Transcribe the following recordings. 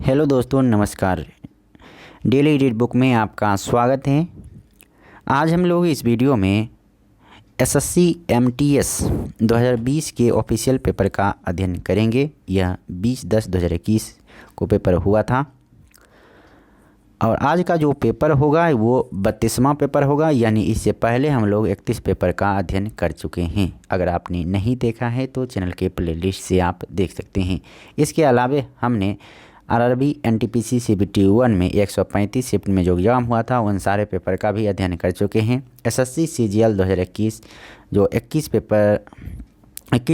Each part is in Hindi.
हेलो दोस्तों, नमस्कार। डेली एडिट बुक में आपका स्वागत है। आज हम लोग इस वीडियो में एसएससी एमटीएस 2020 के ऑफिशियल पेपर का अध्ययन करेंगे। यह 20/10/2021 को पेपर हुआ था और आज का जो पेपर होगा वो 32वां पेपर होगा, यानी इससे पहले हम लोग 31 पेपर का अध्ययन कर चुके हैं। अगर आपने नहीं देखा है तो चैनल के प्लेलिस्ट से आप देख सकते हैं। इसके अलावा हमने आरआरबी एनटीपीसी सीबीटी 1 में 135 शिफ्ट में जो एग्जाम हुआ था उन सारे पेपर का भी अध्ययन कर चुके हैं। एसएससी सीजीएल 2021 जो 21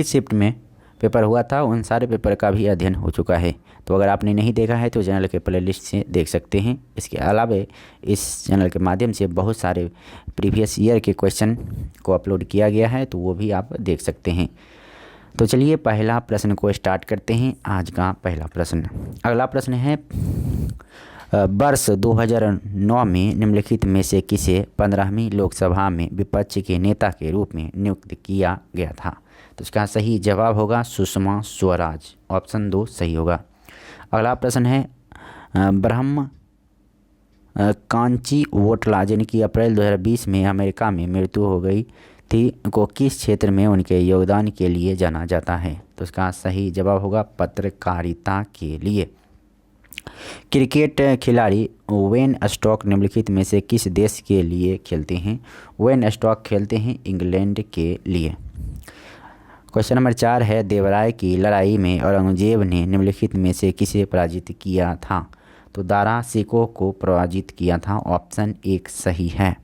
शिफ्ट में पेपर हुआ था उन सारे पेपर का भी अध्ययन हो चुका है। तो अगर आपने नहीं देखा है तो चैनल के प्लेलिस्ट से देख सकते हैं। इसके अलावा इस चैनल के माध्यम से बहुत सारे प्रीवियस ईयर के क्वेश्चन को अपलोड किया गया है, तो वो भी आप देख सकते हैं। तो चलिए पहला प्रश्न को स्टार्ट करते हैं। आज का पहला प्रश्न, अगला प्रश्न है, वर्ष 2009 में निम्नलिखित में से किसे 15वीं लोकसभा में विपक्ष के नेता के रूप में नियुक्त किया गया था? तो इसका सही जवाब होगा सुषमा स्वराज। ऑप्शन 2 सही होगा। अगला प्रश्न है, ब्रह्म कांची वोटला जिनकी अप्रैल 2020 में अमेरिका में मृत्यु हो गई थी को किस क्षेत्र में उनके योगदान के लिए जाना जाता है? तो इसका सही जवाब होगा पत्रकारिता के लिए। क्रिकेट खिलाड़ी वेन स्टॉक निम्नलिखित में से किस देश के लिए खेलते हैं? वेन स्टॉक खेलते हैं इंग्लैंड के लिए। क्वेश्चन नंबर 4 है, देवराय की लड़ाई में औरंगजेब ने निम्नलिखित में से किसे पराजित किया था? तो दारा सिकोह को पराजित किया था। ऑप्शन 1 सही है।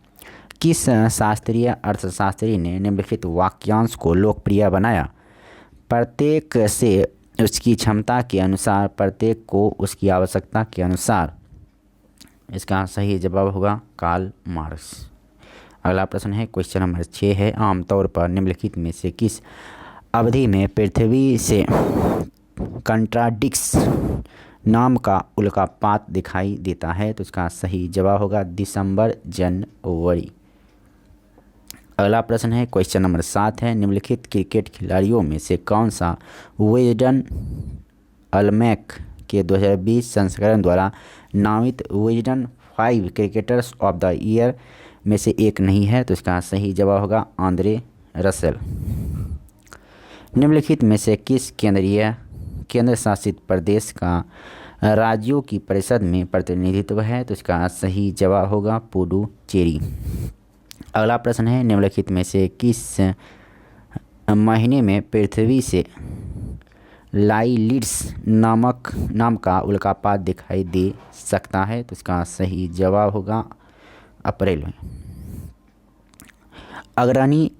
किस शास्त्रीय अर्थशास्त्री ने निम्नलिखित वाक्यांश को लोकप्रिय बनाया? प्रत्येक से उसकी क्षमता के अनुसार, प्रत्येक को उसकी आवश्यकता के अनुसार। इसका सही जवाब होगा कार्ल मार्क्स। अगला प्रश्न है, क्वेश्चन नंबर 6 है, आमतौर पर निम्नलिखित में से किस अवधि में पृथ्वी से कंट्राडिक्स नाम का उल्कापात दिखाई देता है? तो इसका सही जवाब होगा दिसंबर जनवरी। अगला प्रश्न है, क्वेश्चन नंबर 7 है, निम्नलिखित क्रिकेट खिलाड़ियों में से कौन सा विजडन अलमैक के 2020 संस्करण द्वारा नामित Wisden 5 cricketers of the year में से एक नहीं है? तो इसका सही जवाब होगा आंद्रे रसेल। निम्नलिखित में से किस केंद्र शासित प्रदेश का राज्यों की परिषद में प्रतिनिधित्व है? तो इसका सही जवाब होगा पुडुचेरी। अगला प्रश्न है, निम्नलिखित में से किस महीने में पृथ्वी से लाइलिड्स नाम का उल्कापात दिखाई दे सकता है? तो इसका सही जवाब होगा अप्रैल में। अग्रणी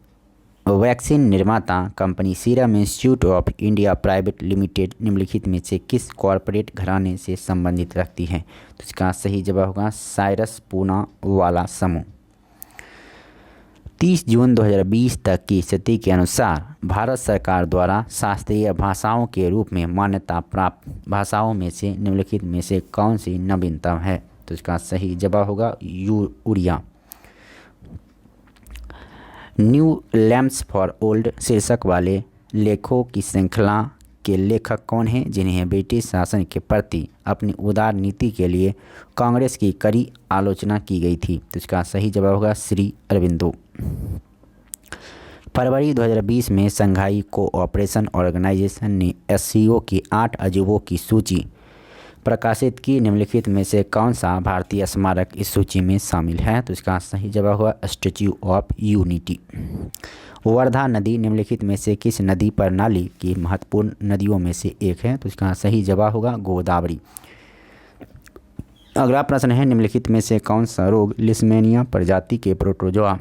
वैक्सीन निर्माता company serum institute of India private limited निम्नलिखित में से किस कॉरपोरेट घराने से संबंधित रखती है? तो इसका सही जवाब होगा साइरस पूनावाला समूह। 30 जून 2020 तक की स्थिति के अनुसार भारत सरकार द्वारा शास्त्रीय भाषाओं के रूप में मान्यता प्राप्त भाषाओं में से निम्नलिखित में से कौन सी नवीनतम है? तो इसका सही जवाब होगा Oriya. New lamps for old शीर्षक वाले लेखों की श्रृंखला के लेखक कौन हैं जिन्हें ब्रिटिश शासन के प्रति अपनी उदार नीति के लिए कांग्रेस की कड़ी आलोचना की गई थी? तो इसका सही जवाब होगा श्री अरविंदो। फरवरी 2020 में शंघाई कोऑपरेशन ऑर्गेनाइजेशन ने एससीओ की 8 अजूबों की सूची प्रकाशित की। निम्नलिखित में से कौन सा भारतीय स्मारक इस सूची में शामिल है? तो इसका सही जवाब होगा स्टैच्यू ऑफ यूनिटी। वर्धा नदी निम्नलिखित में से किस नदी प्रणाली की महत्वपूर्ण नदियों में से एक है? तो इसका सही जवाब होगा गोदावरी। अगला प्रश्न है, निम्नलिखित में से कौन सा रोग लिस्मेनिया प्रजाति के प्रोटोजोआ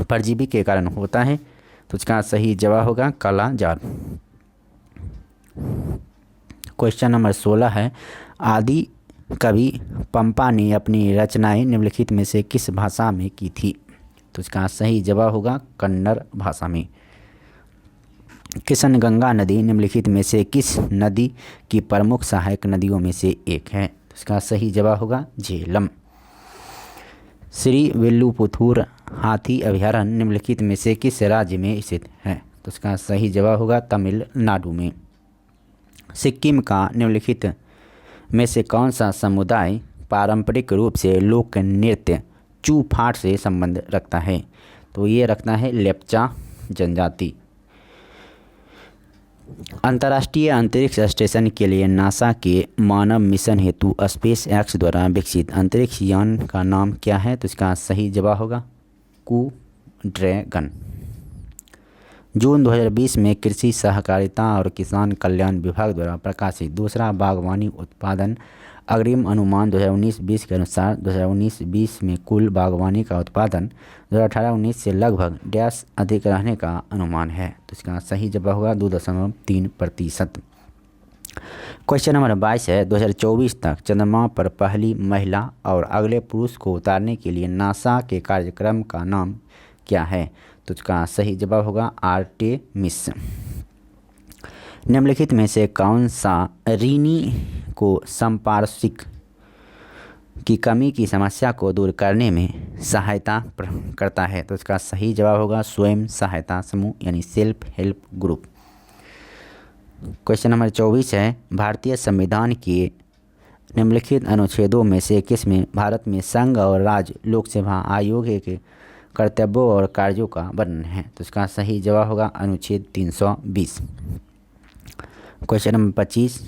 परजीवी के कारण होता है? तो इसका सही जवाब होगा काला जार। क्वेश्चन नंबर 16 है, आदि कवि पंपा ने अपनी रचनाएं निम्नलिखित में से किस भाषा में की थी? तो इसका सही जवाब होगा कन्नड़ भाषा में। किशनगंगा नदी निम्नलिखित में से किस नदी की प्रमुख सहायक नदियों में से एक है? तो इसका सही जवाब होगा झेलम। श्री विल्लुपुथूर हाथी अभयारण्य निम्नलिखित में से किस राज्य में स्थित है? तो इसका सही जवाब होगा तमिलनाडु में। सिक्किम का निम्नलिखित में से कौन सा समुदाय पारंपरिक रूप से लोक नृत्य चू फाट से संबंध रखता है? तो ये रखता है लेप्चा जनजाति। अंतर्राष्ट्रीय अंतरिक्ष स्टेशन के लिए नासा के मानव मिशन हेतु स्पेस एक्स द्वारा विकसित अंतरिक्ष यान का नाम क्या है? तो इसका सही जवाब होगा क्रू ड्रैगन। जून 2020 में कृषि सहकारिता और किसान कल्याण विभाग द्वारा प्रकाशित दूसरा बागवानी उत्पादन अग्रिम अनुमान 2019-20 के अनुसार 2019-20 में कुल बागवानी का उत्पादन 2018-19 से लगभग डैश अधिक रहने का अनुमान है। तो इसका सही जवाब होगा 2.3%। क्वेश्चन नंबर 22 है 2024 तक चंद्रमा पर पहली महिला और अगले पुरुष को उतारने के लिए नासा के कार्यक्रम का नाम क्या है? तो इसका सही जवाब होगा आर्टेमिस। निम्नलिखित में से कौन सा रीनी को संपार्श्विक की कमी की समस्या को दूर करने में सहायता करता है? तो इसका सही जवाब होगा स्वयं सहायता समूह यानी self help group. Question number 24 है भारतीय संविधान के निम्नलिखित अनुच्छेदों में से किस में भारत में संघ और राज्य लोकसेवा आयोग के कर्तव्यों और कार्यों का वर्णन है? तो इसका सही जवाब होगा अनुच्छेद 320। क्वेश्चन नंबर 25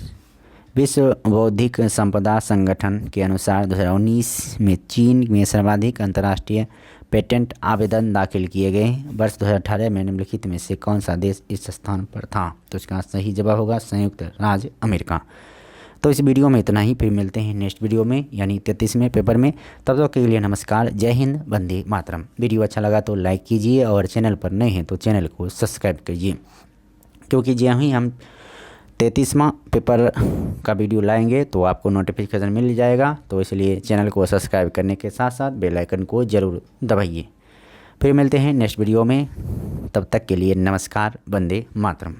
विश्व बौद्धिक संपदा संगठन के अनुसार 2019 में चीन में सर्वाधिक अंतर्राष्ट्रीय पेटेंट आवेदन दाखिल किए गए। वर्ष 2018 में निम्नलिखित में से कौन सा देश इस स्थान पर था? तो इसका सही जवाब होगा संयुक्त राज्य अमेरिका। तो इस वीडियो में इतना ही, फिर मिलते हैं नेक्स्ट वीडियो में यानी 33वें पेपर में। तब तक के लिए नमस्कार, जय हिंद, वंदे मातरम। वीडियो अच्छा लगा तो लाइक कीजिए और चैनल पर नए हैं तो चैनल को सब्सक्राइब कीजिए, क्योंकि जब ही हम 33वां पेपर का वीडियो लाएंगे तो आपको नोटिफिकेशन मिल जाएगा। तो इसलिए चैनल को सब्सक्राइब करने के साथ साथ बेल आइकन को ज़रूर दबाइए। फिर मिलते हैं नेक्स्ट वीडियो में, तब तक के लिए नमस्कार, वंदे मातरम।